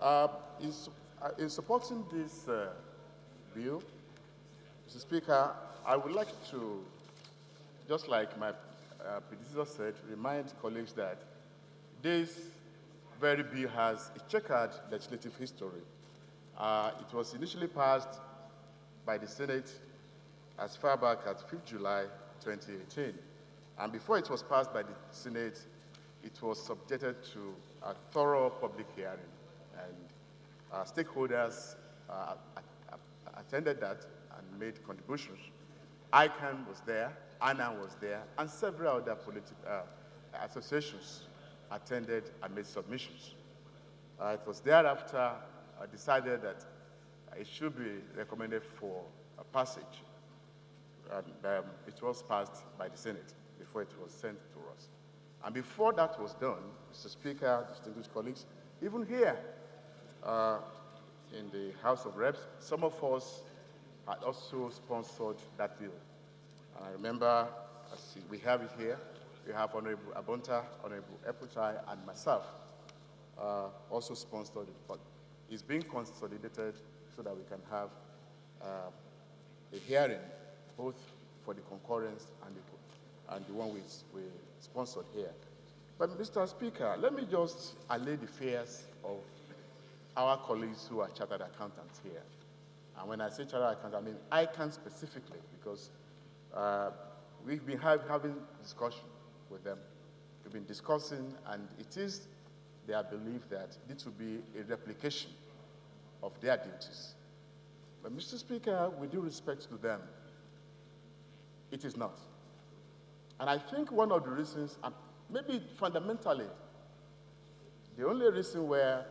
Uh, in, in supporting this bill, Mr. Speaker, I would like to, just like my predecessor said, remind colleagues that this very bill has a checkered legislative history. It was initially passed by the Senate as far back as 5th July 2018. And before it was passed by the Senate, it was subjected to a thorough public hearing. And stakeholders attended that and made contributions. ICANN was there, ANA was there, and several other associations attended and made submissions. It was thereafter decided that it should be recommended for a passage. And it was passed by the Senate before it was sent to us. And before that was done, Mr. Speaker, distinguished colleagues, even here in the House of Reps, some of us had also sponsored that bill. And I remember, we have it here, we have Honorable Abonta, Honorable Epuchai, and myself also sponsored it. But it's being consolidated so that we can have a hearing, both for the concurrence and the one we sponsored here. But Mr. Speaker, let me just allay the fears of our colleagues who are chartered accountants here. And when I say chartered accountants, I mean ICANN specifically, because we've been having discussion with them. We've been discussing, and it is their belief that it will be a replication of their duties. But Mr. Speaker, with due respect to them, it is not. And I think one of the reasons, and maybe fundamentally, the only reason where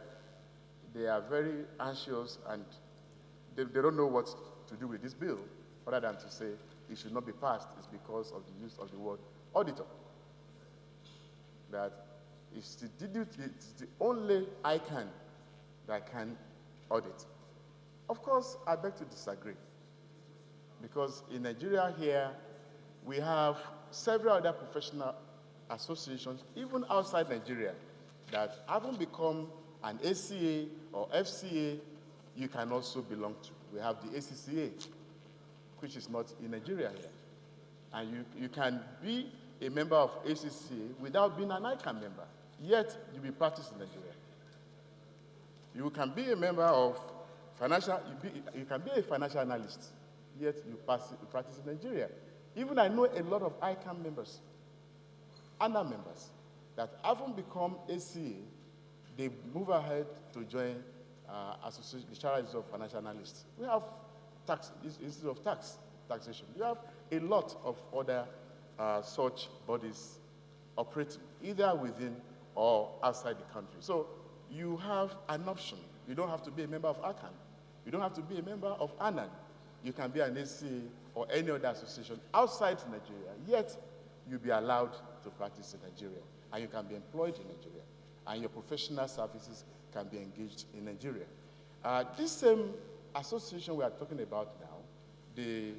they are very anxious and they don't know what to do with this bill, other than to say it should not be passed, is because of the use of the word auditor. That it's the only ICANN that can audit. Of course, I beg to disagree, because in Nigeria here, we have several other professional associations, even outside Nigeria, that haven't become an ACA or FCA you can also belong to. We have the ACCA, which is not in Nigeria here. And you can be a member of ACCA without being an ICANN member, yet you will practice in Nigeria. You can be a member of you can be a financial analyst, yet you practice in Nigeria. Even I know a lot of ICANN members, ANA members, that haven't become ACA, they move ahead to join the Charities of Financial Analysts. We have tax, Institute of Taxation. We have a lot of other such bodies operating, either within or outside the country. So you have an option. You don't have to be a member of ICANN. You don't have to be a member of ANAN. You can be an ACA or any other association outside Nigeria, yet you'll be allowed to practice in Nigeria, and you can be employed in Nigeria, and your professional services can be engaged in Nigeria. This same association we are talking about now, the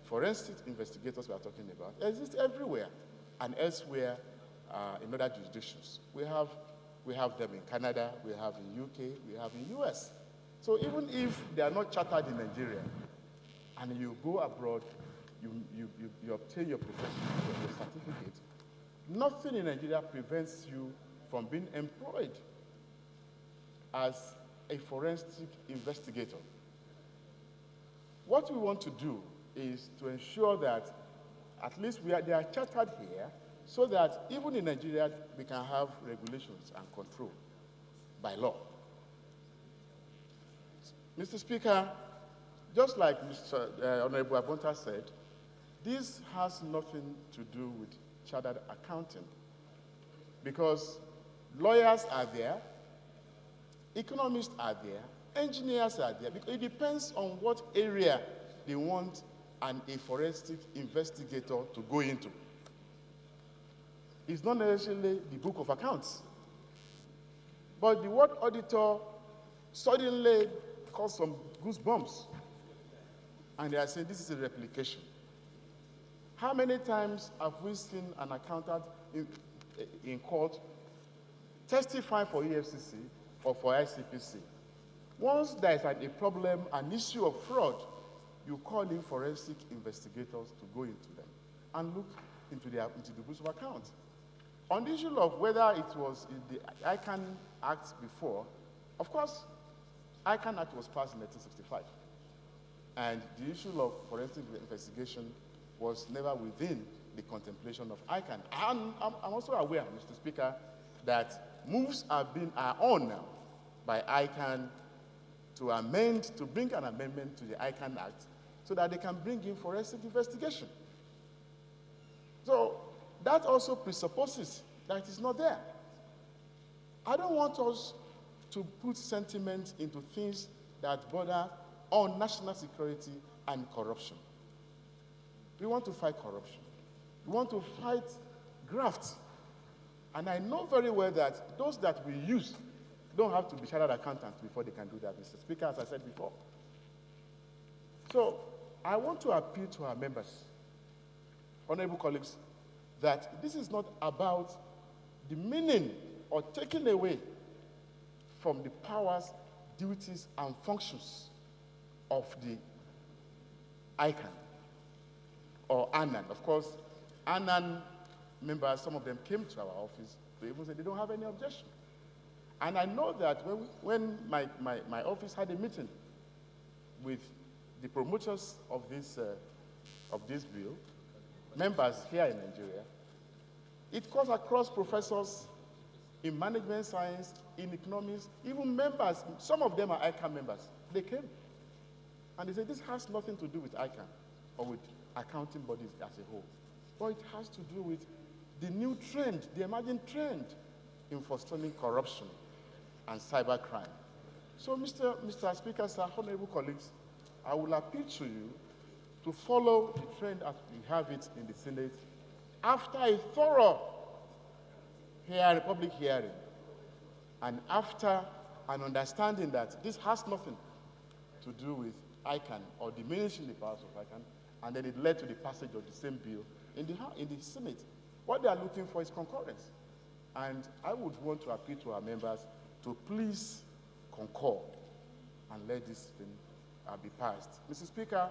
forensic investigators we are talking about, exist everywhere and elsewhere in other jurisdictions. We have them in Canada, we have in UK, we have in US. So even if they are not chartered in Nigeria, and you go abroad, you obtain your professional your certificate, nothing in Nigeria prevents you from being employed as a forensic investigator. What we want to do is to ensure that at least they are chartered here, so that even in Nigeria we can have regulations and control by law. Mr. Speaker, just like Mr. Honorable Abonta said, this has nothing to do with chartered accounting, because lawyers are there, economists are there, engineers are there, because it depends on what area they want a forensic investigator to go into. It's not necessarily the book of accounts. But the word auditor suddenly caused some goosebumps. And they are saying this is a replication. How many times have we seen an accountant in court testify for EFCC or for ICPC Once there is a problem, an issue of fraud, you call in forensic investigators to go into them and look into the books of accounts. On the issue of whether it was in the ICANN Act before, of course, ICANN Act was passed in 1965. And the issue of forensic investigation was never within the contemplation of ICANN. I'm also aware, Mr. Speaker, that moves are on now by ICANN to bring an amendment to the ICANN Act so that they can bring in forensic investigation. So that also presupposes that it is not there. I don't want us to put sentiment into things that border on national security and corruption. We want to fight corruption. We want to fight graft. And I know very well that those that we use don't have to be chartered accountants before they can do that, Mr. Speaker, as I said before. So I want to appeal to our members, honorable colleagues, that this is not about demeaning or taking away from the powers, duties, and functions of the ICANN or ANAN. Of course, ANAN members, some of them came to our office, they even said they don't have any objection. And I know that when my office had a meeting with the promoters of this bill, members here in Nigeria, it goes across professors in management science, in economics, even members, some of them are ICANN members. They came and they said, this has nothing to do with ICANN or with accounting bodies as a whole, but it has to do with the new trend, the emerging trend in forestalling corruption and cybercrime. So, Mr. Speaker, sir, honorable colleagues, I will appeal to you to follow the trend as we have it in the Senate after a thorough public hearing and after an understanding that this has nothing to do with ICANN or diminishing the powers of ICANN, and then it led to the passage of the same bill in the Senate. What they are looking for is concurrence. And I would want to appeal to our members to please concur and let this thing be passed. Mr. Speaker,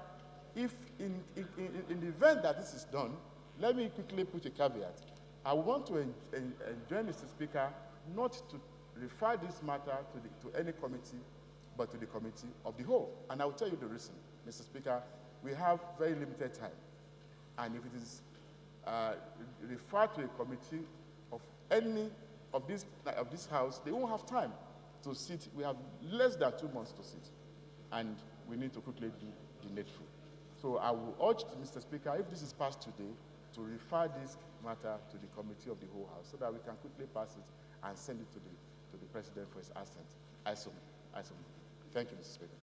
if in the event that this is done, let me quickly put a caveat. I want to enjoin Mr. Speaker not to refer this matter to any committee, but to the committee of the whole. And I will tell you the reason. Mr. Speaker, we have very limited time. And if it is referred to a committee of any of this House, they won't have time to sit. We have less than 2 months to sit. And we need to quickly do the needful. So I will urge Mr. Speaker, if this is passed today, to refer this matter to the committee of the whole House so that we can quickly pass it and send it to the President for his assent. I so move. Thank you, Mr. Speaker.